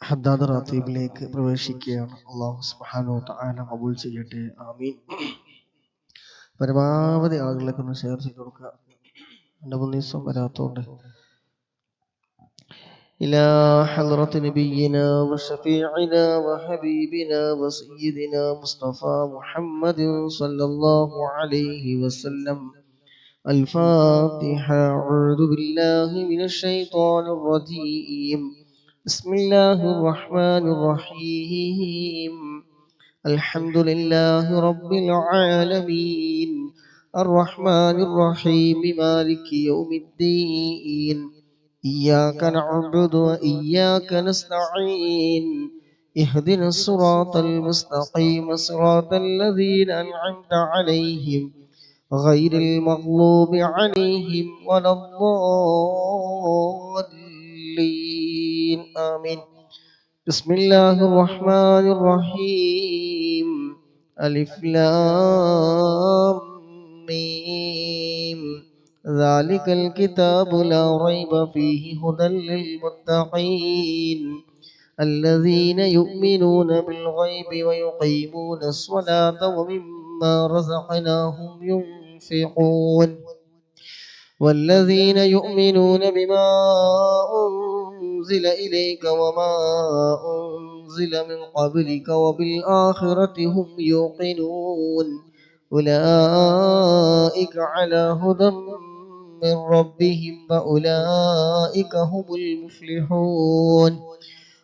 ഹദ്ദാദ് റാത്തീബിലേക്ക് പ്രവേശിക്കുകയാണ്. അല്ലാഹു സുബ്ഹാനഹു വ തആല ഖബൂൽ ചെയ്യട്ടെ. ആമീൻ. പരമാവധി ആളുകളൊക്കെ ഒന്ന് ഷെയർ ചെയ്ത് കൊടുക്കുക. എൻ്റെ 3 ദിവസം വരാത്തതുകൊണ്ട്. إلى حضرة نبينا وشفيعنا وحبيبنا وسيدنا مصطفى محمد صلى الله عليه وسلم. الفاتحة. أعوذ بالله من الشيطان الرجيم. بسم الله الرحمن الرحيم. الحمد لله رب العالمين الرحمن الرحيم مالك يوم الدين. إياك نعبد وإياك نستعين. اهدنا الصراط المستقيم صراط الذين أنعمت عليهم غير المغلوب عليهم ولا الضالين. آمين. بسم الله الرحمن الرحيم. ألف لام ميم. ذلك الكتاب لا ريب فيه هدى للمتقين الذين يؤمنون بالغيب ويقيمون الصلاة ومما رزقناهم ينفقون والذين يؤمنون بما أنزل إليك وما أنزل من قبلك وبالآخرة هم يوقنون أولئك على هدى من ربهم وأولئك هم المفلحون.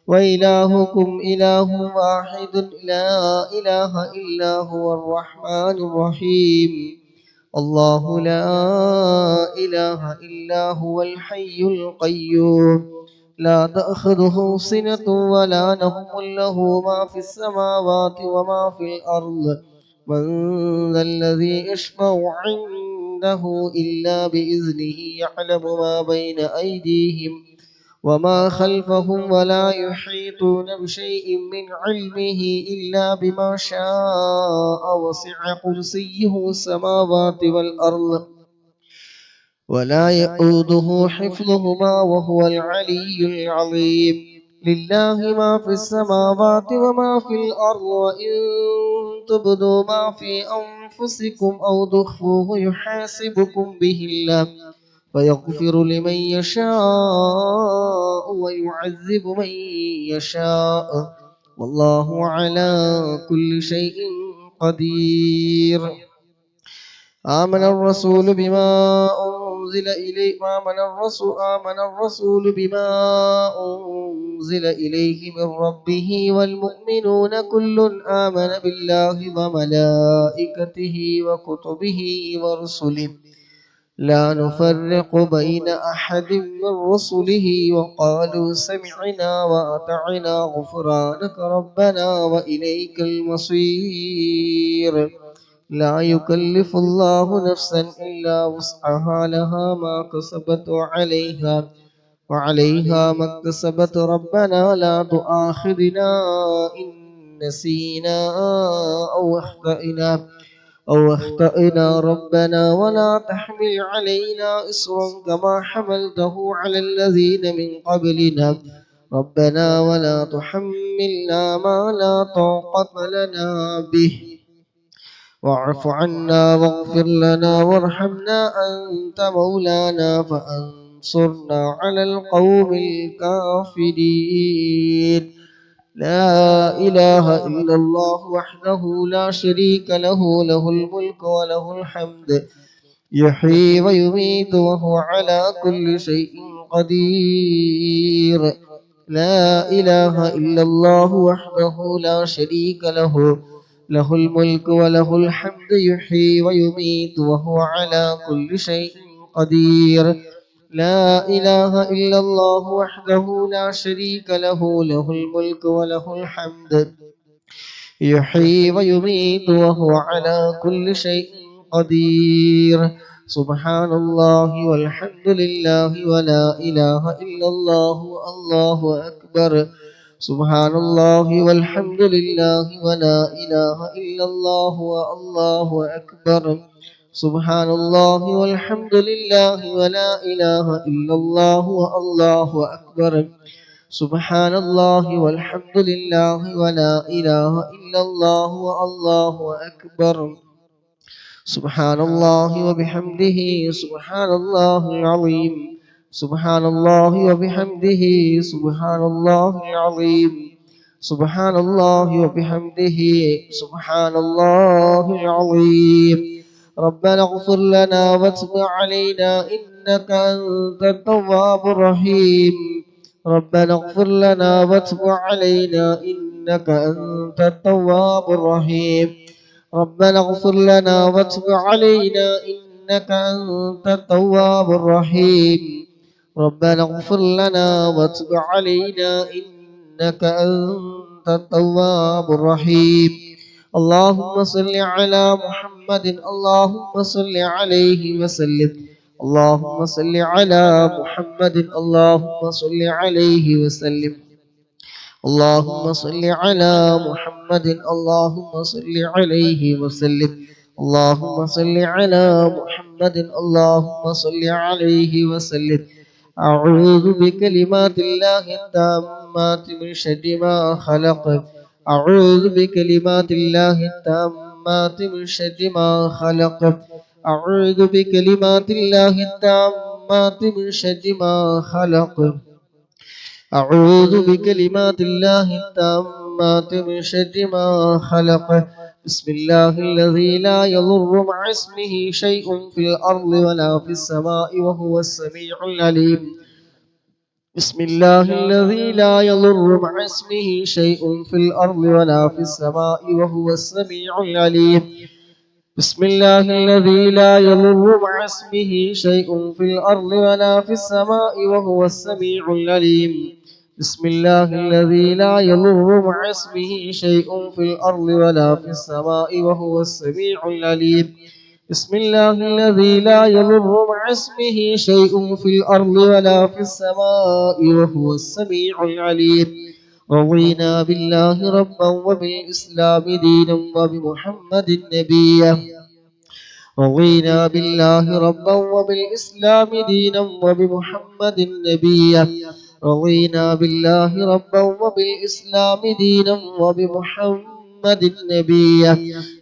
وإلهكم إله واحد لا إله إلا هو الرحمن الرحيم. الله لا إله إلا هو الحي القيوم لا تأخذه سنة ولا نوم له ما في السماوات وما في الأرض. من ذا الذي يشفع عنده إلا بإذنه يعلم ما بين أيديهم وما خلفهم ولا يحيطون بشيء من علمه إلا بما شاء وسع كرسيه السماوات والأرض ولا يؤوده حفظهما وهو العلي العظيم. لله ما في السماوات وما في الأرض وإن تبدوا ما في أنفسكم أو تخفوه يحاسبكم به الله فيغفر لمن يشاء ويعذب من يشاء والله على كل شيء قدير. آمن الرسول بما أنزل إليه من ربه والمؤمنون كل آمن بالله وملائكته وكتبه ورسله لا نفرق بين أحد من رسله وقالوا سمعنا وأطعنا غفرانك ربنا وإليك المصير. لا يكلف الله نفسا إلا وسعها لها ما كسبت وعليها ما اكتسبت ربنا لا تؤاخذنا إن نسينا أو أخطأنا ربنا ولا تحمل علينا إصرا كما حملته على الذين من قبلنا ربنا ولا تحملنا ما لا طاقة لنا به واعف عنا واغفر لنا وارحمنا أنت مولانا فانصرنا على القوم الكافرين. لا إله إلا الله وحده لا شريك له له الملك وله الحمد يحيي ويميت وهو على كل شيء قدير. لا إله إلا الله وحده لا شريك له له الملك وله الحمد يحيي ويميت وهو على كل شيء قدير. لا إله إلا الله وحده لا شريك له له الملك وله الحمد يحيي ويميت وهو على كل شيء قدير. سبحان الله والحمد لله ولا إله إلا الله الله أكبر. سبحان الله والحمد لله ولا إله إلا الله والله أكبر. سبحان الله والحمد لله ولا إله إلا الله والله أكبر. سبحان الله والحمد لله ولا إله إلا الله والله أكبر سبحان الله وبحمده سبحان الله العظيم سبحان الله وبحمده سبحان الله العظيم سبحان الله وبحمده سبحان الله العظيم ربنا اغفر لنا واتب علينا إنك أنت التواب الرحيم ربنا اغفر لنا واتب علينا إنك أنت التواب الرحيم ربنا اغفر لنا واتب علينا إنك أنت التواب الرحيم ربنا اغفر لنا واتب علينا إنك أنت التواب الرحيم اللهم صل على محمد اللهم صل عليه وسلم اللهم صل على محمد اللهم صل عليه وسلم اللهم صل على محمد اللهم صل عليه وسلم اللهم صل على محمد اللهم صل عليه وسلم أعوذ بكلمات الله التامات من شر ما خلق أعوذ بكلمات الله التامات من شر ما خلق أعوذ بكلمات الله التامات من شر ما خلق أعوذ بكلمات الله التامات من شر ما خلق بسم الله الذي لا يضر مع اسمه شيء في الأرض ولا في السماء وهو السميع العليم بسم الله الذي لا يضر مع اسمه شيء في الأرض ولا في السماء وهو السميع العليم بسم الله الذي لا يضر مع اسمه شيء في الأرض ولا في السماء وهو السميع العليم بسم الله الذي لا يضر مع اسمه شيء في الأرض ولا في السماء وهو السميع العليم بسم الله الذي لا يضر مع اسمه شيء في الأرض ولا في السماء وهو السميع العليم رضينا بالله ربا وبالإسلام دينا وبمحمد نبيا رضينا بالله ربا وبالإسلام دينا وبمحمد نبيا رضينا بالله ربا وبالإسلام دينا وبمحمد نبيا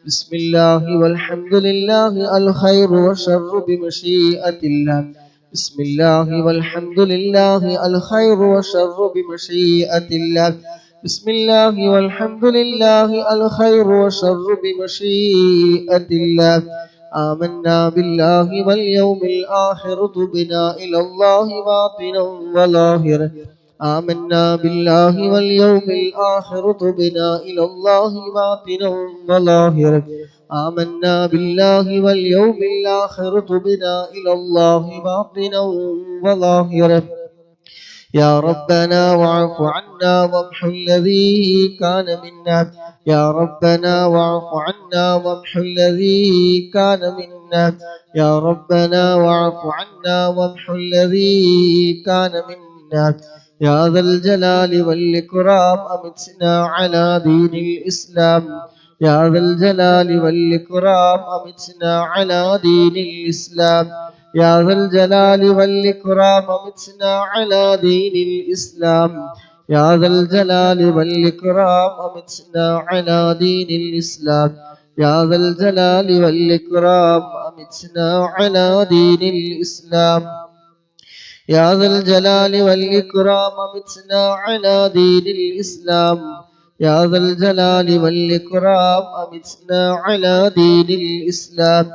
بسم الله والحمد لله الخير والشر بمشيئة الله بسم الله والحمد لله الخير والشر بمشيئة الله بسم الله والحمد لله الخير والشر بمشيئة الله آمنا بالله واليوم الآخر تبنا إلى الله باطنا وظاهرا آمنا بالله واليوم الآخر تبنا إلى الله باطنا وظاهرا آمنا بالله واليوم الآخر تبنا إلى الله باطنا وظاهرا يا ربنا واعف عنا وامح الذي كان منا يا ربنا واعف عنا وامح الذي كان منا يا ربنا واعف عنا وامح الذي كان منا يا ذا الجلال والإكرام أمتنا على دين الإسلام يا ذا الجلال والإكرام أمتنا على دين الإسلام يا ذا الجلال والإكرام أمتنا على دين الإسلام يا ذا الجلال والإكرام أمتنا على دين الإسلام يا ذا الجلال والإكرام أمتنا على دين الإسلام يا ذا الجلال والإكرام أمتنا على دين الإسلام يا ذا الجلال والإكرام أمتنا على دين الإسلام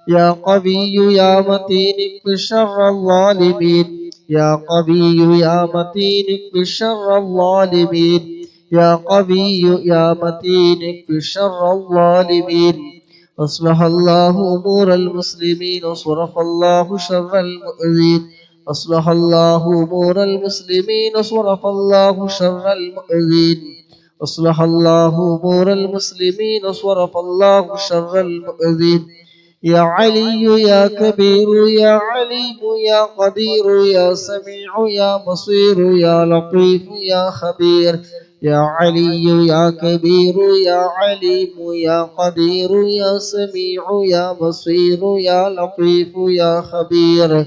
يا قوي يا متين اكف شر الظالمين يا قوي يا متين اكف شر الظالمين يا قوي يا متين اكف شر الظالمين أصلح الله أمور المسلمين وصرف الله شر المؤذين أصلح الله أمور المسلمين وصرف الله شر المؤذين أصلح الله أمور المسلمين وصرف الله شر المؤذين يا علي يا كبير يا عليم يا قدير يا سميع يا بصير يا لطيف يا خبير يا علي يا كبير يا عليم يا قدير يا سميع يا بصير يا لطيف يا خبير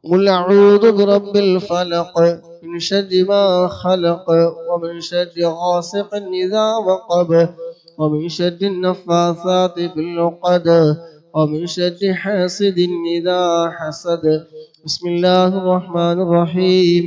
قل أعوذ برب الفلق من شر ما خلق ومن شر غاسق إذا وقب ومن شر النفاثات في العقد ومن شر حاسد إذا حسد. بسم الله الرحمن الرحيم.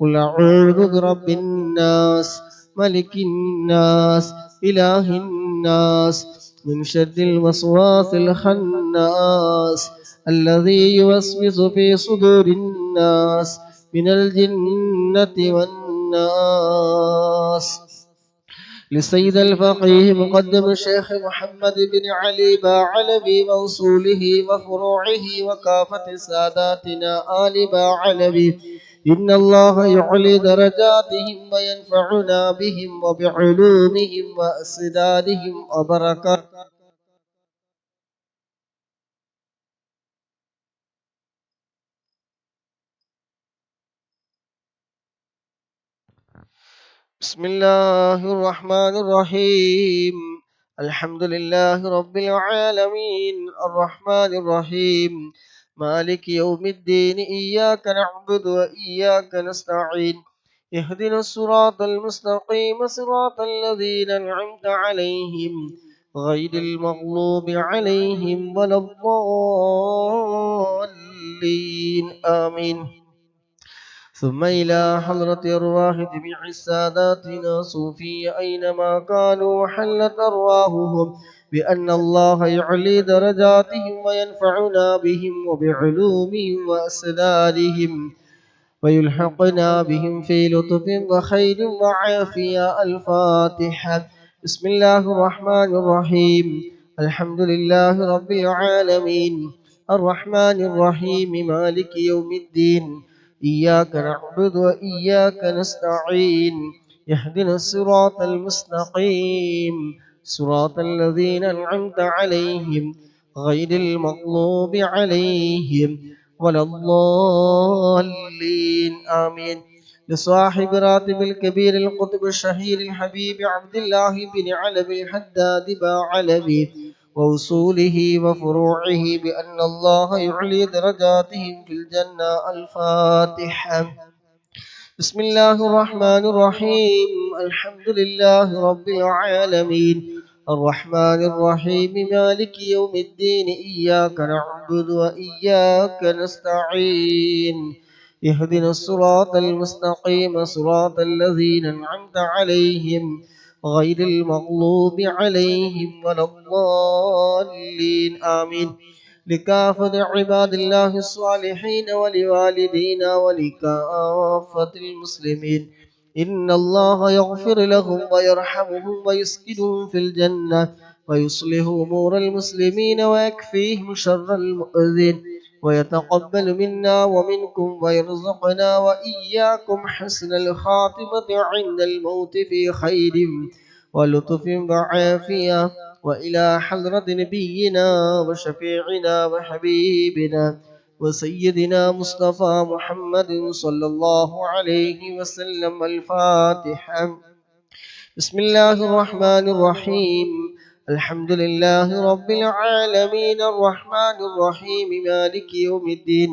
قل أعوذ برب الناس ملك الناس إله الناس من شر الوسواس الخناس الذي يوسوس في صدور الناس من الجنة والناس. لسيد الفقيه مقدم الشيخ محمد بن علي باعلبي موصوله وفروعه وكافة ساداتنا آل باعلبي. إن الله يعلي درجاتهم وينفعنا بهم وبعلومهم وأسدادهم وبركاتهم. بسم الله الرحمن الرحيم. الحمد لله رب العالمين الرحمن الرحيم مالك يوم الدين. إياك نعبد وإياك نستعين. اهدنا الصراط المستقيم صراط الذين أنعمت عليهم غير المغلوب عليهم ولا الضالين آمين. ثم إلى حضرة أرواح جميع ساداتنا صوفية أينما كانوا وحلت أرواحهم بأن الله يعلي درجاتهم وينفعنا بهم وبعلومهم وأسرارهم ويلحقنا بهم في لطف وخير وعافية. الفاتحة. بسم الله الرحمن الرحيم. الحمد لله رب العالمين الرحمن الرحيم مالك يوم الدين. إياك نعبد وإياك نستعين. اهدنا الصراط المستقيم صراط الذين أنعمت عليهم غير المغضوب عليهم ولا الضالين آمين. لصاحب راتب الكبير القطب الشهير الحبيب عبد الله بن علوي الحداد باعلوي ووصوله وفروعه بأن الله يعلي درجاتهم في الجنة. الفاتحة. بسم الله الرحمن الرحيم. الحمد لله رب العالمين الرحمن الرحيم مالك يوم الدين. إياك نعبد وإياك نستعين. اهدنا الصراط المستقيم صراط الذين أنعمت عليهم غير المغضوب عليهم ولا الضالين آمين. لكافة عباد الله الصالحين ولوالدينا ولكافة المسلمين. إن الله يغفر لهم ويرحمهم ويسكنهم في الجنة ويصلح أمور المسلمين ويكفيهم شر المؤذين ويتقبل منا ومنكم ويرزقنا وإياكم حسن الخاتمة عند الموت في خير ولطف وعافية. وإلى حضرة نبينا وشفيعنا وحبيبنا وسيدنا مصطفى محمد صلى الله عليه وسلم. الفاتحة. بسم الله الرحمن الرحيم. الحمد لله رب العالمين الرحمن الرحيم مالك يوم الدين.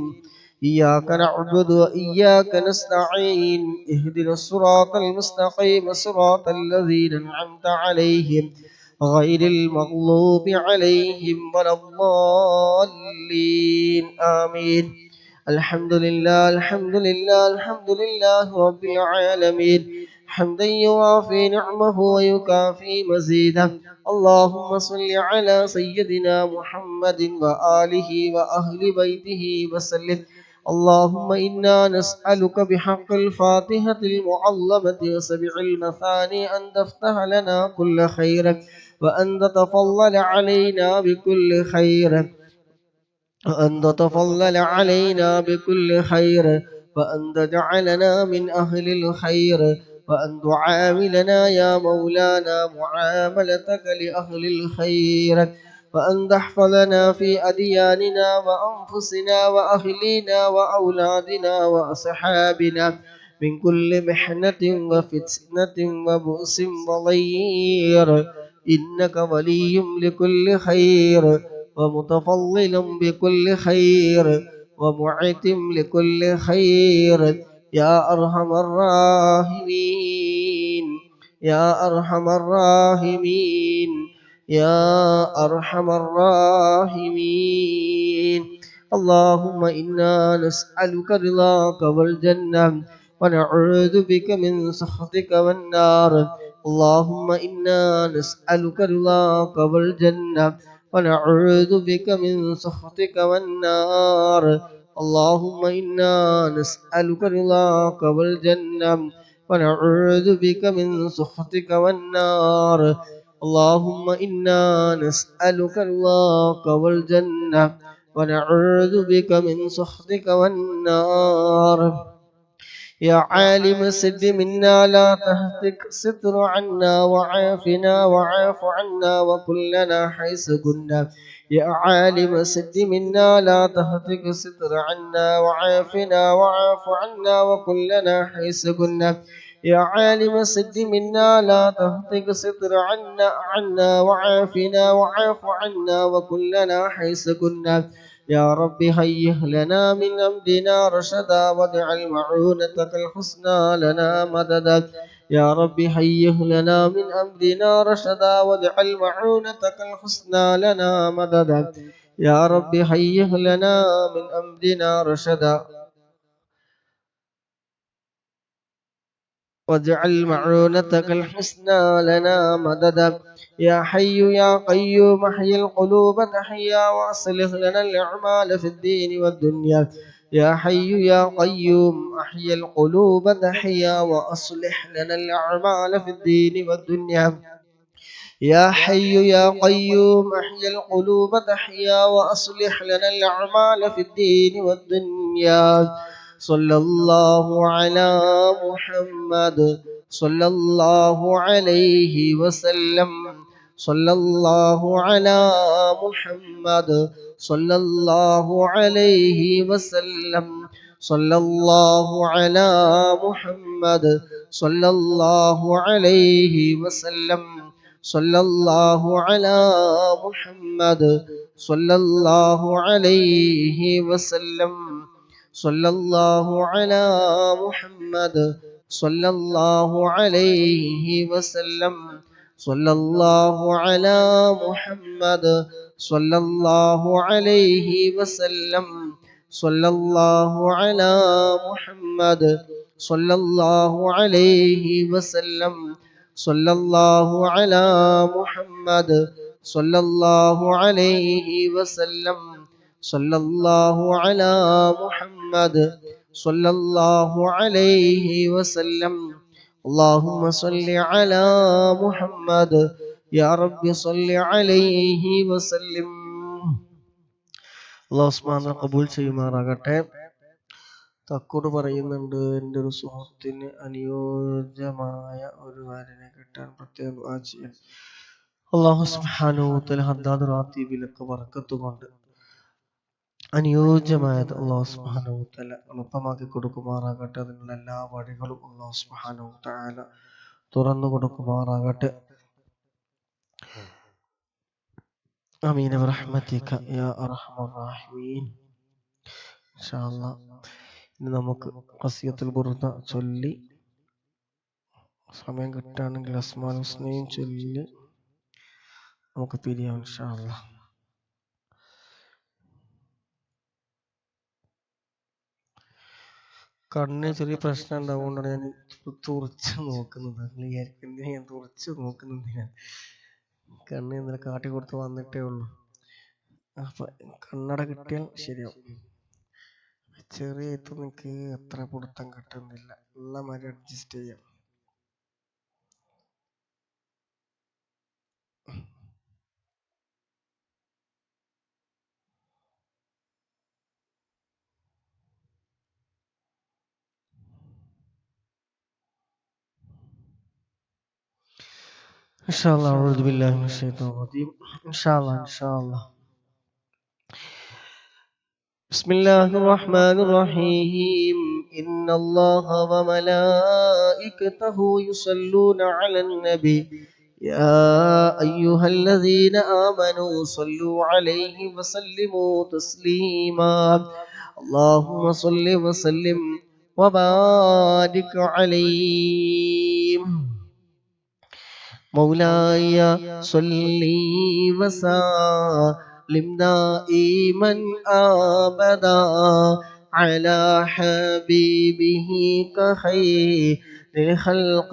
إياك نعبد وإياك نستعين. اهدنا الصراط المستقيم صراط الذين أنعمت عليهم غير المغضوب عليهم ولا الضالين آمين. الحمد لله الحمد لله الحمد لله رب العالمين حمدا يوافي نعمه ويكافي مزيده. اللهم صل على سيدنا محمد وآله وأهل بيته وسلم. اللهم إنا نسألك بحق الفاتحة المعظمة وسبع المثاني أن تفتح لنا كل خير وأن تتفضل علينا بكل خير وأن تتفضل علينا بكل خير وأن تجعلنا من أهل الخير وأن تعاملنا يا مولانا معاملتك لأهل الخير وأن تحفظنا في أدياننا وأنفسنا وأهلنا وأولادنا وأصحابنا من كل محنة وفتنة وبؤس وضير. إنك ولي لكل خير ومتفضل بكل خير ومعتم لكل خير يا أرحم الراحمين يا أرحم الراحمين يا أرحم الراحمين. اللهم إنا نسألك رضاك والجنة ونعوذ بك من سخطك والنار. اللهم إنا نسألك رضاك والجنة ونعوذ بك من سخطك والنار. اللهم إنا نسألك رضاك والجنة ونعوذ بك من سخطك والنار. اللهم إنا نسألك رضاك والجنة ونعوذ بك من سخطك والنار. يا عالم السد منا لا تهتك ستر عنا وعافنا وعاف عنا وكلنا حيث كنا. يا عالم السد منا لا تهتك ستر عنا وعافنا وعاف عنا وكلنا حيث كنا. يا عالم السد منا لا تهتك ستر عنا وعافنا وعاف عنا وكلنا حيث كنا. يا رب هيئ لنا من أمرنا رشدا واجعل معونتك الحسنى لنا مددا. يا رب هيئ لنا من أمرنا رشدا واجعل معونتك الحسنى لنا مددا. يا رب هيئ لنا من أمرنا رشدا واجعل معونتك الحسنى لنا مددا. يا حي يا قيوم احيي القلوب تحيا واصلح لنا الأعمال في الدين والدنيا. يا حي يا قيوم احيي القلوب تحيا واصلح لنا الأعمال في الدين والدنيا. يا حي يا قيوم احيي القلوب تحيا واصلح لنا الأعمال في الدين والدنيا. صلى الله على محمد صلى الله عليه وسلم. صلى الله على محمد صلى الله عليه وسلم. صلى الله على محمد صلى الله عليه وسلم. صلى الله على محمد صلى الله عليه وسلم. صلى الله على محمد صلى الله عليه وسلم. صلى الله على محمد صلى الله عليه وسلم. صلى الله على محمد صلى الله عليه وسلم. صلى الله على محمد صلى الله عليه وسلم. صلى الله على محمد صلى الله عليه وسلم. اللهم صل على محمد يا رب صل عليه وسلم. അല്ലാഹു സുബ്ഹാനഹു ഖബൂൽ ചെയ്യുമാറാകട്ടെ. തക്കോട് പറയുന്നുണ്ട്, എൻ്റെ ഒരു സുഹൃത്തിന് അനുയോജ്യമായ ഒരു ഭാര്യനെ കിട്ടാൻ പ്രത്യേകം ദുആ ചെയ്യണം. അല്ലാഹു സുബ്ഹാനഹു തആല ഹദ്ദാദ് റാത്തീബിലൊക്കെ ബർക്കത്ത് കൊണ്ട് അനുയോജ്യമായത് അല്ലാഹു സുബ്ഹാനഹു തആല എളുപ്പമാക്കി കൊടുക്കുമാറാകട്ടെ. അതിനുള്ള എല്ലാ വഴികളും അല്ലാഹു സുബ്ഹാനഹു തആല തുറന്നു കൊടുക്കുമാറാകട്ടെ. ആമീൻ ബിറഹ്മതിക യാ അർഹമർ റഹീമീൻ. ഇൻഷാ അല്ലാഹ് ഇനി നമുക്ക് ഖസിയത്തുൽ ബുർദ ചൊല്ലി സമയം കിട്ടുകയാണെങ്കിൽ അസ്മാഉൽ ഹുസ്നയും ചൊല്ലി നമുക്ക് പിരിയാം ഇൻഷാ അല്ലാഹ്. കണ്ണിന് ചെറിയ പ്രശ്നം ഉണ്ടാവുകൊണ്ടാണ് ഞാൻ തുറച്ച് നോക്കുന്നത്. വിചാരിക്കുന്നത് ഞാൻ തുറച്ച് നോക്കുന്നത് കണ്ണ് ഇന്നലെ കാട്ടി കൊടുത്ത് വന്നിട്ടേ ഉള്ളൂ. അപ്പൊ കണ്ണട കിട്ടിയാൽ ശരിയാവും. ചെറിയ എത്തും എനിക്ക് എത്ര പിടുത്തം കിട്ടുന്നില്ല. എല്ലാം മാറി അഡ്ജസ്റ്റ് ചെയ്യാം. إن شاء الله. أعوذ بالله من الشيطان الرجيم. إن شاء الله إن شاء الله. بسم الله الرحمن الرحيم. إن الله وملائكته يصلون على النبي يا أيها الذين آمنوا صلوا عليه وسلموا تسليما. اللهم صل وسلم وبارك عليه. مولاي صل وسلم دائما أبدا على حبيبه كخير الخلق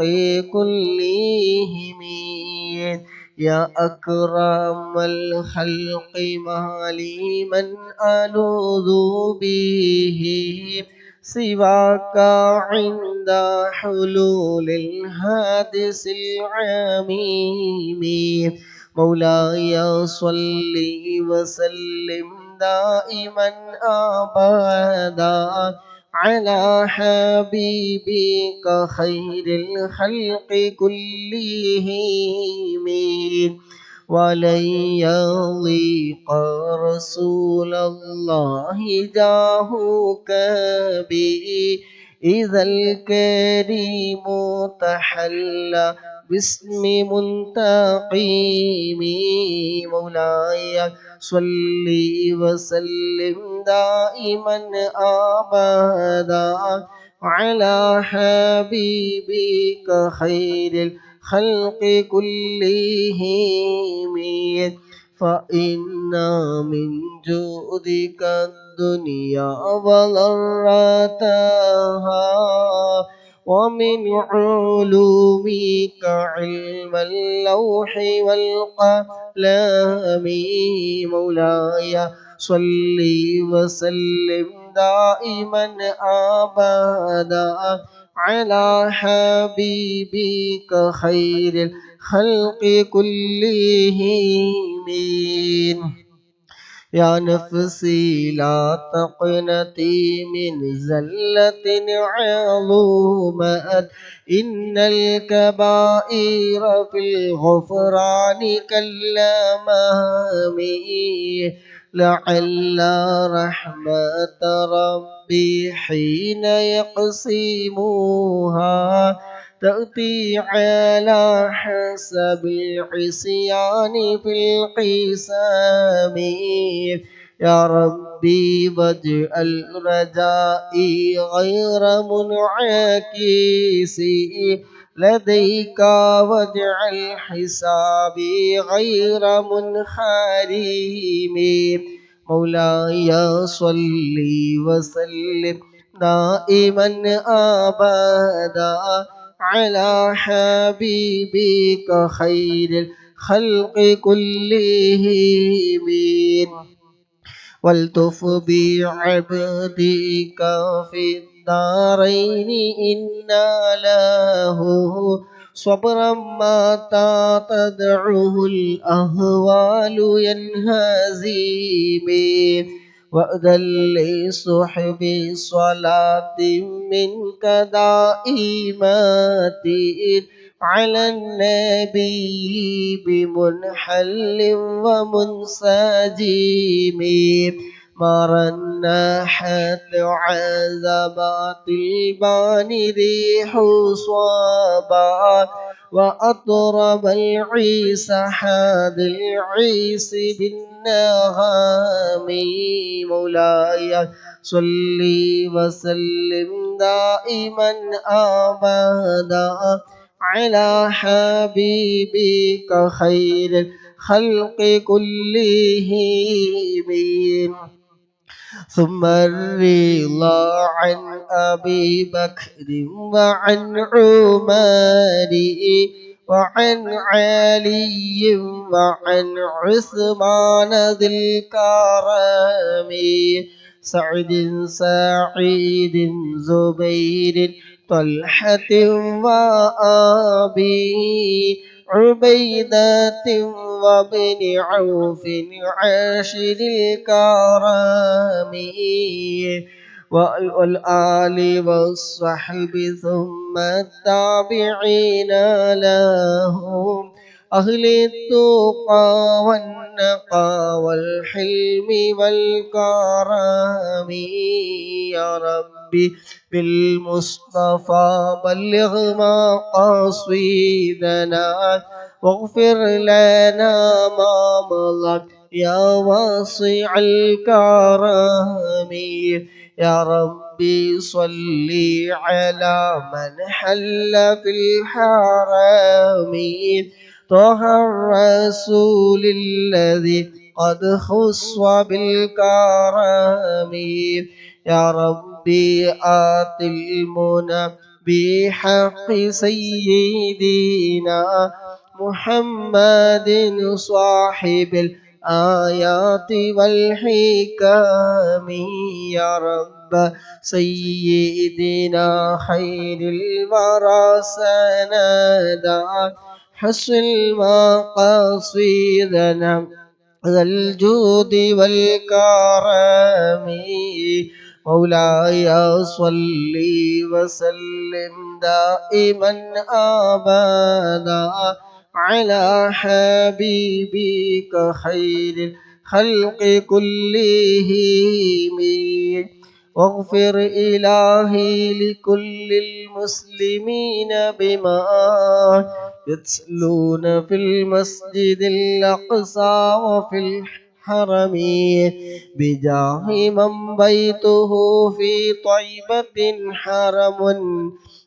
كلهم. يا أكرم الخلق ما لي من ألوذ به سواك عند حلول الحادث العميم. مولاي صل وسلم دائما أبدا على حبيبك خير الخلق كلهم. ولن يضيق رسول الله جاهك به إذا الكريم تحلى باسم منتقيم. مولاي صل وسلم دائما أبدا على حبيبك خير الخلق كلهم. فإن من جودك الدنيا وضرتها ومن علومك علم اللوح والقلم. مولاي صل وسلم دائما أبدا على حبيبك خير الخلق كلهم. يا نفسي لا تقنطي من زلة عظمت إن الكبائر في الغفران كالأمام. لعل رحمة ربي حين يقسمها تأتي على حسب العصيان في القسام. يا ربي واجعل رجائي غير منعكس لديك واجعل حسابي غير منحرم. مولاي صل وسلم دائما أبدا على حبيبك خير الخلق كلهم. والتف بعبدك في الدارين إنا له صبرا متى تدعوه الأهوال ينهزم. وأذن لصحب صلاة منك دائمات على النبي بمنحل ومنسجم. ما رنحت عذبات البان ريح صبا وأطرب العيس حاد العيس بالنغم. مولاي صل وسلم دائما أبدا على حبيبك خير الخلق كلهم. ثم الرضا عن أبي بكر وعن عمر وعن علي وعن عثمان ذي الكرم. سعد سعيد زبير طلحة وأبي عبيدة وابن عوف عاشر الكرام. والآل والصحب ثم التابعين لهم أهل التقى والنقى والحلم والكرم. يا ربي بالمصطفى بلغ مقاصدنا واغفر لنا ما مضى يا واسع الكرم يا ربي صل على من حل في الحرم طه الرسول الذي قد خص بالكرم يا ربي آت المنى بحق سيدنا محمد صاحب الآيات والحكم يا رب سيدنا خير الورى سندا حسن مقاصدنا ذا الجود والكرم مولاي صل وسلم دائما أبدا على حبيبك خير الخلق كلهم واغفر إلهي لكل المسلمين بما يتلون في المسجد الأقصى وفي الحرم بجاه من بيته في طيبة حرم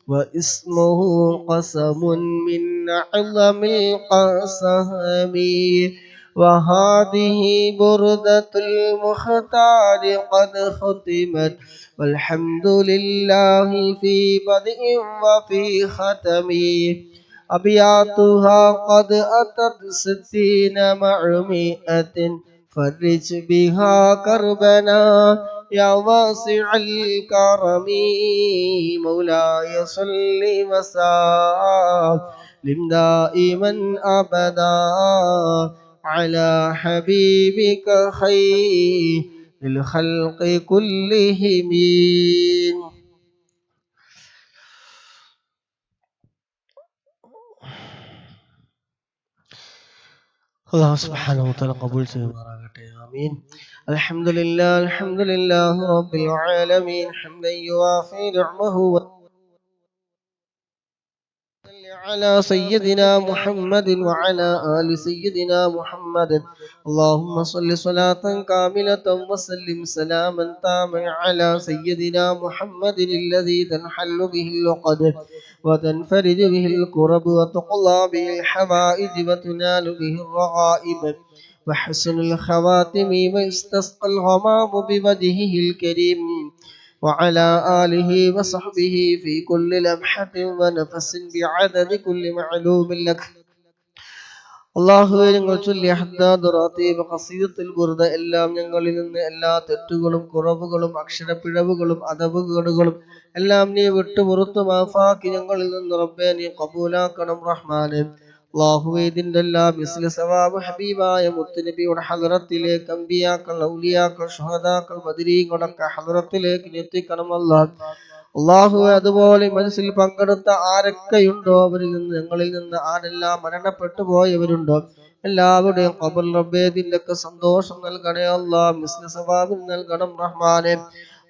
واسمه قسم من أعظم القسم وهذه بردة المختار قد ختمت والحمد لله في بدء وفي ختم أبياتها قد أتت 60 مع 100 فرج بها كربنا يا واسع الكرم مولاي صل وسلم دائما أبدا على حبيبك خير الخلق كلهم. الله سبحانه وتعالى قبول سيبارك آمين. الحمد لله رب العالمين حمدا يوافي نعمه على سيدنا محمد وعلى آل سيدنا محمد اللهم صل صلاة كاملة وسلم سلاما تاما على سيدنا محمد الذي تنحل به العقد وتنفرج به الكرب وتقضى به الحوائج وتنال به الرغائب وحسن الخواتم ويستسقى الغمام بوجهه الكريم وعلى آله وصحبه في كل لمحة ونفس بعدد كل معلوم لك അള്ളാഹുവേ ഞങ്ങൾ ചൊല്ലിയ ഹദ്ദാദ് റാത്തീബ് ഖസീദത്തുൽ ബുർദ എല്ലാം ഞങ്ങളിൽ നിന്ന് എല്ലാ തെറ്റുകളും കുറവുകളും അക്ഷരപ്പിഴവുകളും അദബുകേടുകളും എല്ലാം നീ വിട്ടുപുറത്തു മാഫാക്കി ഞങ്ങളിൽ നിന്ന് റബ്ബേ നീ ഖബൂലാക്കണം റഹ്മാനെ. അള്ളാഹുവേ ഇതിന്റെ എല്ലാം മിസ്ലി സവാബ് ഹബീബായ മുത്തുനബിയുടെ ഹദ്റത്തിലേക്ക് അമ്പിയാക്കൾ ഔലിയാക്കൾ ശുഹദാക്കൾ ബദരീങ്ങളൊക്കെ ഹദ്റത്തിലേക്ക് എത്തിക്കണം അല്ലാഹ്. അള്ളാഹുവേ അതുപോലെ മനസ്സിൽ പങ്കെടുത്ത ആരൊക്കെയുണ്ടോ അവരിൽ നിന്ന് ഞങ്ങളിൽ നിന്ന് ആരെല്ലാം മരണപ്പെട്ടു പോയവരുണ്ടോ എല്ലാവരുടെയും ഖബർ റബ്ബേ നിനക്ക് സന്തോഷം നൽകണേ അല്ലാഹ്, മിസ്ലി സവാബ് നൽകണം റഹ്മാനെ.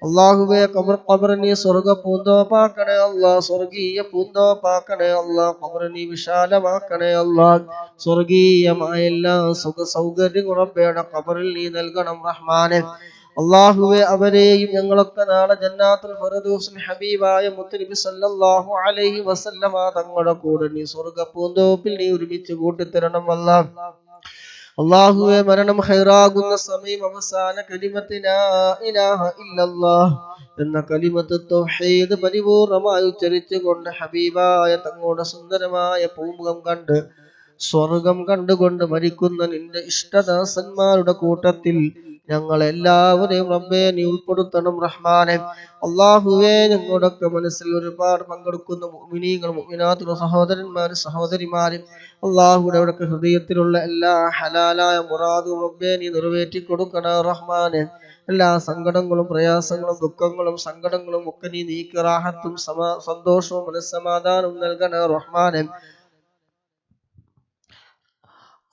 അള്ളാഹുവേ ഖബർ നീ സ്വർഗ പൂന്തോപ്പാക്കണേ അല്ലാഹ്, സ്വർഗീയ പൂന്തോപ്പാക്കണേ അല്ലാഹ്, ഖബർ നീ വിശാലമാക്കണേ അല്ലാഹ്, സ്വർഗീയമായ എല്ലാ സുഖ സൗകര്യങ്ങളും റബ്ബേടെ ഖബറിൽ നീ നൽകണം റഹ്മാനെ. അള്ളാഹുവേ അവരെയും ഞങ്ങളൊക്കെ നാളെ ജന്നാത്തുൽ ഫിർദൗസിൽ ഹബീബായ മുത്തുനബി സല്ലല്ലാഹു അലൈഹി വസല്ലമ തങ്ങളുടെ കൂടെ നീ സ്വർഗ പൂന്തോപ്പിൽ നീ ഒരുമിച്ച് കൂട്ടിത്തരണം അല്ലാഹ്. അള്ളാഹുവേ മരണം ഖൈറാകുന്ന സമയം അവസാന കലിമത്ത് ലാ ഇലാഹ ഇല്ലല്ലാഹ് എന്ന കലിമത്ത് തൗഹീദ് പരിപൂർണമായി ഉച്ചരിച്ചുകൊണ്ട് ഹബീബായ തങ്ങളുടെ സുന്ദരമായ പൂമുഖം കണ്ട് സ്വർഗം കണ്ടുകൊണ്ട് മരിക്കുന്ന നിന്റെ ഇഷ്ടദാസന്മാരുടെ കൂട്ടത്തിൽ ഞങ്ങൾ എല്ലാവരെയും റബ്ബേ നീ ഉൾപ്പെടുത്തണം റഹ്മാനെ. അള്ളാഹുവേ ഞങ്ങളുടെയൊക്കെ മനസ്സിൽ ഒരുപാട് പങ്കെടുക്കുന്ന മുഅ്മിനീങ്ങൾ മുഅ്മിനാത്തുള്ള സഹോദരന്മാര് സഹോദരിമാര് അള്ളാഹുയുടെ അവിടൊക്കെ ഹൃദയത്തിലുള്ള എല്ലാ ഹലാലായ മുറാദും റബ്ബേ നീ നിറവേറ്റി കൊടുക്കണേ റഹ്മാനെ. എല്ലാ സങ്കടങ്ങളും പ്രയാസങ്ങളും ദുഃഖങ്ങളും സങ്കടങ്ങളും ഒക്കെ നീ നീക്കി റാഹത്തും സന്തോഷവും മനസ്സമാധാനവും നൽകണേ റഹ്മാനെ.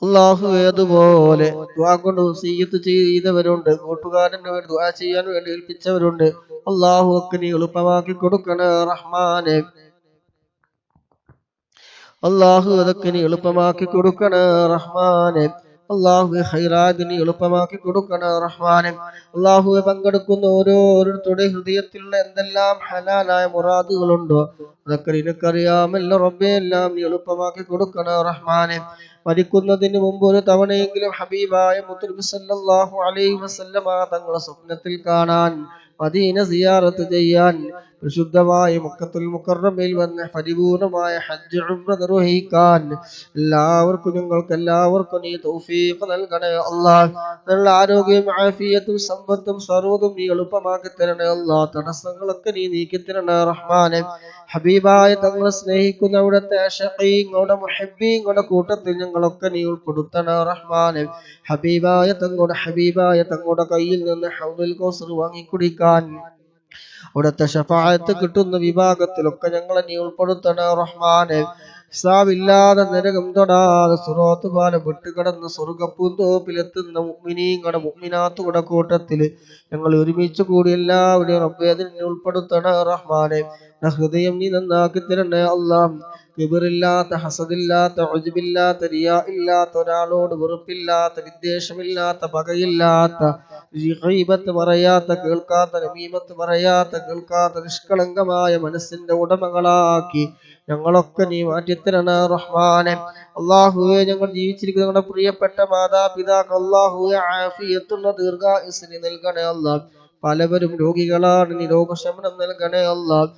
അള്ളാഹുവേ അതുപോലെ ദുആ കൊണ്ട് വസിയ്യത്ത് ചെയ്തവരുണ്ട്, കൂട്ടുകാരന് വേണ്ടി ദുആ ചെയ്യാൻ വേണ്ടി ഏൽപ്പിച്ചവരുണ്ട്. അള്ളാഹു ഒക്കെ നീ എളുപ്പമാക്കി കൊടുക്കണേ റഹ്മാനെ. അള്ളാഹു അതൊക്കെ നീ എളുപ്പമാക്കി കൊടുക്കണേ റഹ്മാനെ. അള്ളാഹുവെ ഹൈറായത് നീ എളുപ്പമാക്കി കൊടുക്കണേ റഹ്മാനെ. അള്ളാഹുവെ പങ്കെടുക്കുന്ന ഓരോരുത്തരുടെ ഹൃദയത്തിലുള്ള എന്തെല്ലാം ഹലാലായ മുറാദുകളുണ്ടോ അതൊക്കെ നിനക്കറിയാമല്ലോ റബ്ബേ. എല്ലാം നീ എളുപ്പമാക്കി കൊടുക്കണേ റഹ്മാനെ. മരിക്കുന്നതിന് മുമ്പ് ഒരു തവണയെങ്കിലും ഹബീബായ മുത്തുനബി സല്ലല്ലാഹു അലൈഹി വസല്ലമ തങ്ങളെ സ്വപ്നത്തിൽ കാണാൻ, മദീന സിയാറത്ത് ചെയ്യാൻ, വിശുദ്ധമായ മക്കത്തുൽ മുക്കറമയിൽ വന്ന് പരിപൂർണമായ ഹജ്ജ് ഉംറ നിർവഹിക്കാൻ ഞങ്ങൾക്ക് നീ തൗഫീഖ് നൽകണേ അല്ലാഹ്. നല്ല ആരോഗ്യവും ആഫിയത്തും സമ്പത്തും സർവ്വതും നീ എളുപ്പമാക്കി തരണേ അല്ലാഹ്. തടസ്സങ്ങളൊക്കെ നീ നീക്കി തരണേ റഹ്മാനെ. ഹബീബായ തങ്ങളെ സ്നേഹിക്കുന്ന അവിടുത്തെ ആശിഖീങ്ങളുടെ മുഹബ്ബീങ്ങളുടെ കൂട്ടത്തിൽ ഞങ്ങളൊക്കെ നീ ഉൾപ്പെടുത്തണേ റഹ്മാനെ. ഹബീബായ തങ്ങളുടെ കയ്യിൽ നിന്ന് ഹൗദുൽ കൗസർ വാങ്ങിക്കുടിക്കാൻ, അവിടുത്തെ ശഫാഅത്ത് കിട്ടുന്ന വിഭാഗത്തിലൊക്കെ ഞങ്ങളെ നീ ഉൾപ്പെടുത്തണേ റഹ്മാനെ. ഹിസാബില്ലാതെ നരകം തൊടാതെ സിറാത്ത് പാലം വിട്ടുകിടന്ന് സ്വർഗ്ഗപ്പൂന്തോപ്പിലെത്തുന്ന മുഅ്മിനീങ്ങളുടെ മുഅ്മിനാത്തുകളുടെ കൂട്ടത്തില് ഞങ്ങൾ ഒരുമിച്ച് കൂടി എല്ലാവരെയും റബ്ബേ അതിനെ ഉൾപ്പെടുത്തണേ റഹ്മാനെ. ഹൃദയം നീ നന്നാക്കി തരണേ അല്ലാഹ്. കിബറില്ലാത്ത, ഹസദില്ലാത്ത, ഉജ്ബില്ലാത്ത, റിയാ ഇല്ലാത്ത, ഒരാളോട് വെറുപ്പില്ലാത്ത, വിദ്വേഷമില്ലാത്ത, പകയില്ലാത്ത, ഗീബത്ത് പറയാത്ത, കേൾക്കാത്ത, നമീമത്ത് പറയാത്ത, കേൾക്കാത്ത നിഷ്കളങ്കമായ മനസ്സിന്റെ ഉടമകളാക്കി ഞങ്ങളൊക്കെ നീ മാറ്റിത്തരണേ റഹ്മാനെ. അള്ളാഹുവെ ഞങ്ങൾ ജീവിച്ചിരിക്കുന്ന ഞങ്ങളുടെ പ്രിയപ്പെട്ട മാതാപിതാക്കൾ അള്ളാഹുവെ ആഫിയത്തുള്ള ദീർഘായുസ്സിന് നൽകണേ അല്ലാഹ്. പലവരും രോഗികളാണ്, നീ രോഗശമനം നൽകണേ അല്ലാഹ്.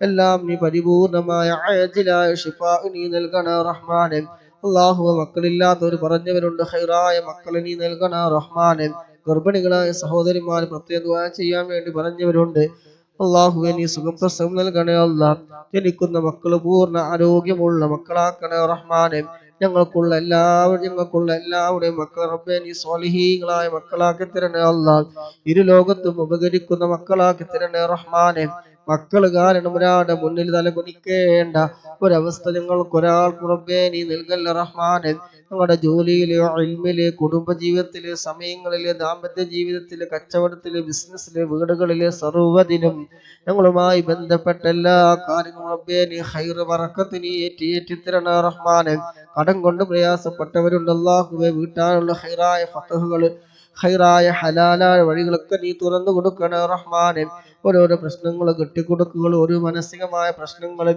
എല്ലാം നീ പരിപൂർണമായ ആജിലായ ശിഫാ നീ നൽകണേ റഹ്മാനെ. അള്ളാഹുവെ മക്കളില്ലാത്തവർ പറഞ്ഞവരുണ്ട്, ഖൈറായ മക്കളെ നീ നൽകണേ റഹ്മാനെ. ഗർഭിണികളായ സഹോദരിമാർ പ്രത്യേക ദുആ ചെയ്യാൻ വേണ്ടി പറഞ്ഞവരുണ്ട്. അള്ളാഹുവെ നീ സുഖപ്രസവം നൽകണേ അല്ലാഹ്. ജനിക്കുന്ന മക്കൾ പൂർണ്ണ ആരോഗ്യമുള്ള മക്കളാക്കണേ റഹ്മാനെ. ഞങ്ങൾക്കുള്ള എല്ലാവരുടെയും മക്കൾ റബ്ബേ നീ സ്വാലിഹീങ്ങളായ മക്കളാക്കി തരണേ അല്ലാഹ്. ഇരു ലോകത്തും ഉപകരിക്കുന്ന മക്കളാക്കി തരണേ റഹ്മാനെ. മക്കൾ കാരണം ഒരാളുടെ മുന്നിൽ തലകുനിക്കേണ്ട ഒരവസ്ഥ ഞങ്ങൾക്കൊരാൾക്ക് റബ്ബേ നീ നൽകല്ല റഹ്മാനെ. ഞങ്ങളുടെ ജോലിയില്, ഇൽമില്, കുടുംബജീവിതത്തില്, സമയങ്ങളില്, ദാമ്പത്യ ജീവിതത്തില്, കച്ചവടത്തില്, ബിസിനസ്സില്, വീടുകളില്, സർവ്വതിനും ഞങ്ങളുമായി ബന്ധപ്പെട്ട എല്ലാ കാര്യങ്ങളും റബ്ബേ നീ ഖൈറ് ബറക്കത്ത് നീ ഏറ്റിത്തരണേ റഹ്മാനെ. കടം കൊണ്ട് പ്രയാസപ്പെട്ടവരുണ്ട് അല്ലാഹുവേ, വീട്ടാനുള്ള ഖൈറായ ഫതഹുകള്, ഖൈറായ ഹലാലായ വഴികളൊക്കെ നീ തുറന്നു കൊടുക്കണേ റഹ്മാനെ. ഓരോരോ പ്രശ്നങ്ങൾ, കെട്ടിക്കൊടുക്കുകൾ, ഓരോ മാനസികമായ പ്രശ്നങ്ങൾ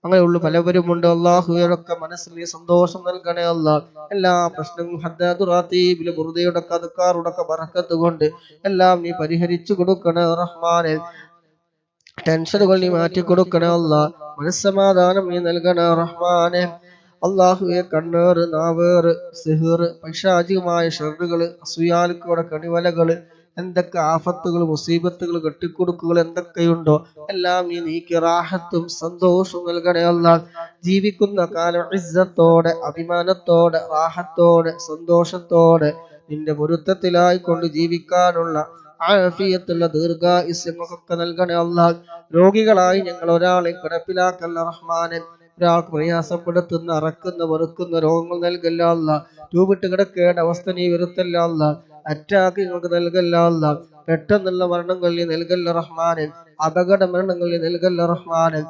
അങ്ങനെയുള്ള പലവരുമുണ്ട് അള്ളാഹുവൊക്കെ മനസ്സിൽ നീ സന്തോഷം നൽകണേ അല്ലാഹ്. എല്ലാ പ്രശ്നങ്ങളും ഹദ്ദാതുറാത്തീബിലെ ബുർദയുടെ അദ്കാറുടെ ബറക്കത്ത് കൊണ്ട് എല്ലാം നീ പരിഹരിച്ചു കൊടുക്കണേ റഹ്മാനെ. ടെൻഷനുകൾ നീ മാറ്റി കൊടുക്കണേ അല്ലാഹ്. മനസ്സമാധാനം നീ നൽകണേ റഹ്മാനെ. അള്ളാഹുവെ കണ്ണേറ്, നാവേറ്, സിഹ്റ്, പൈശാചികമായ ഷർറുകള്, അസൂയാലുക്കളുടെ കണിവലകള്, എന്തൊക്കെ ആഫത്തുകൾ, മുസീബത്തുകൾ, കെട്ടിക്കൊടുക്കുകൾ എന്തൊക്കെയുണ്ടോ എല്ലാം നീ നീക്കി റാഹത്തും സന്തോഷവും നൽകണേ അല്ലാഹ്. ജീവിക്കുന്ന കാലം ഇസ്സത്തോടെ, അഭിമാനത്തോടെ, റാഹത്തോടെ, സന്തോഷത്തോടെ നിന്റെ പൊരുത്തത്തിലായിക്കൊണ്ട് ജീവിക്കാനുള്ള ആഫിയത്തുള്ള ദീർഘായുസ്യമൊക്കെ നൽകണേ അല്ലാഹ്. രോഗികളായി ഞങ്ങൾ ഒരാളെ കിടപ്പിലാക്കല്ല റഹ്മാനെ. ഒരാൾക്ക് പ്രയാസപ്പെടുത്തുന്ന, അറക്കുന്ന, വെറുക്കുന്ന രോഗങ്ങൾ നൽകല്ല അല്ലാഹ്. ട്യൂബിട്ട് കിടക്കേണ്ട അവസ്ഥ നീ വരുത്തല്ല അല്ലാഹ്. അറ്റാക്ക് ഞങ്ങൾക്ക് നൽകല്ല അല്ലാഹ്. പെട്ടെന്നുള്ള മരണങ്ങൾ നീ നൽകല്ല റഹ്മാനെ. അപകട മരണങ്ങൾ നീ നൽകല്ല റഹ്മാനെ.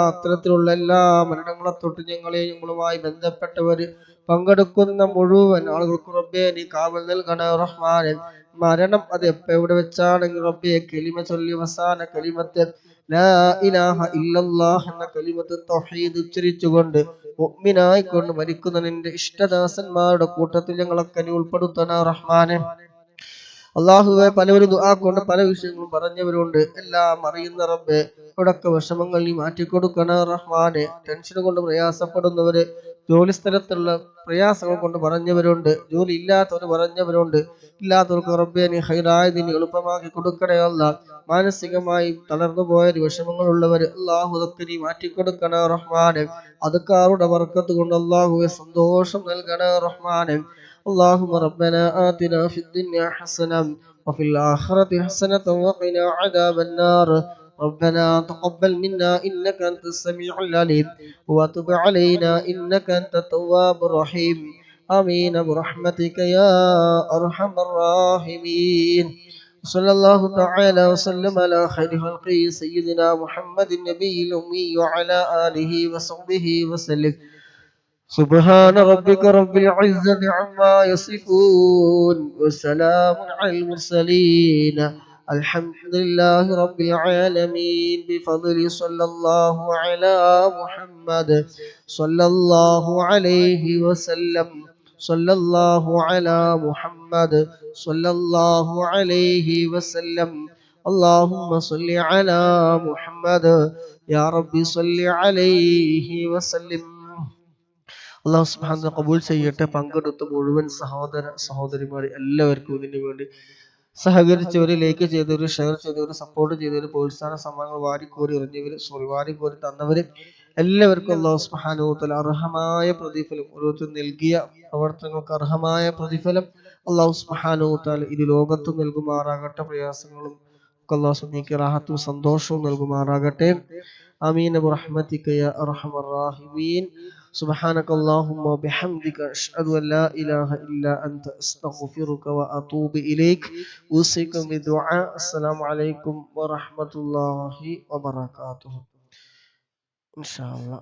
അത്തരത്തിലുള്ള എല്ലാ മരണങ്ങളെ തൊട്ട് ഞങ്ങളുമായി ബന്ധപ്പെട്ടവര് പങ്കെടുക്കുന്ന മുഴുവൻ ആളുകൾക്ക് റബ്ബേ നീ കാവൽ നൽകണേ റഹ്മാനെ. മരണം അത് എവിടെ വെച്ചാണെങ്കിൽ റബ്ബേ കലിമ ചൊല്ലി അവസാന കലിമത്ത് ലാ ഇലാഹ ഇല്ലല്ലാഹ് എന്ന കലിമത്ത് തൗഹീദ് ഉച്ചരിച്ചുകൊണ്ട് മുഅ്മിനായിക്കൊണ്ട് മരിക്കുന്ന നിന്റെ ഇഷ്ടദാസന്മാരുടെ കൂട്ടത്തിൽ ഞങ്ങളൊക്കെ നീ ഉൾപ്പെടുത്തണേ റഹ്മാനെ. അള്ളാഹുവെ പലവരും ദുആ കൊണ്ട് പല വിഷയങ്ങളും പറഞ്ഞവരുണ്ട്. എല്ലാം അറിയുന്ന റബ്ബേ ഇവിടൊക്കെ വിഷമങ്ങൾ നീ മാറ്റിക്കൊടുക്കണേ റഹ്മാനെ. ടെൻഷൻ കൊണ്ട് പ്രയാസപ്പെടുന്നവര്, ജോലി സ്ഥലത്തുള്ള പ്രയാസങ്ങൾ കൊണ്ട് പറഞ്ഞവരുണ്ട്, ജോലി ഇല്ലാത്തവർ പറഞ്ഞവരുണ്ട്. ഇല്ലാത്തവർക്ക് റബ്ബേ നീ ഖൈറായത് നീ എളുപ്പമാക്കി കൊടുക്കണേ അല്ലാഹ്. മാനസികമായി തളർന്നു പോയൊരു വിഷമങ്ങളുള്ളവര് അല്ലാഹു അതൊക്കെ നീ മാറ്റിക്കൊടുക്കണേ റഹ്മാനെ. അദ്കാറുടെ ബർക്കത്ത് കൊണ്ട് അല്ലാഹുവെ സന്തോഷം നൽകണേ റഹ്മാനെ. اللهم ربنا آتنا في الدنيا حسنة وفي الآخرة حسنة وقنا عذاب النار. ربنا تقبل منا إنك أنت السميع العليم وتب علينا إنك أنت التواب الرحيم. آمين برحمتك يا أرحم الراحمين. صلى الله تعالى وسلم على خير خلقه سيدنا محمد النبي الأمي وعلى آله وصحبه وسلم. سبحان ربك رب العزة عما يصفون وسلام على المرسلين الحمد لله رب العالمين بفضل صلى الله على محمد صلى الله عليه وسلم صلى الله على محمد صلى الله عليه وسلم اللهم صل على محمد يا رب صل عليه وسلم. അള്ളാഹു സുബ്ഹാനഹു വ തആല ഖബൂൽ ചെയ്യട്ടെ. പങ്കെടുത്ത മുഴുവൻ സഹോദര സഹോദരിമാരെ എല്ലാവർക്കും ഇതിനു വേണ്ടി സഹകരിച്ചവര്, ലൈക്ക് ചെയ്തവര്, ഷെയർ ചെയ്തവര്, സപ്പോർട്ട് ചെയ്തവര്, പ്രോത്സാഹന സമ്മാനങ്ങൾ വാരിക്കോരി എറിഞ്ഞവര്, വാരിക്കോരി തന്നവര് എല്ലാവർക്കും അള്ളാഹു സുബ്ഹാനഹു വ തആല അർഹമായ പ്രതിഫലം, ഓരോരുത്തർ നൽകിയ പ്രവർത്തനങ്ങൾക്ക് അർഹമായ പ്രതിഫലം അള്ളാഹു സുബ്ഹാനഹു വ തആല ഇത് ലോകത്തും നൽകുമാറാകട്ടെ. പ്രയാസങ്ങളും അള്ളാഹു നീക്കി റാഹത്തും സന്തോഷവും നൽകുമാറാകട്ടെ. ആമീൻ ബിറഹ്മതിക യാ അർഹമർ റഹീമീൻ. سبحانك اللهم وبحمدك أشهد أن لا إله إلا أنت أستغفرك وأتوب إليك. أوصيكم بالدعاء. السلام عليكم ورحمة الله وبركاته. إن شاء الله.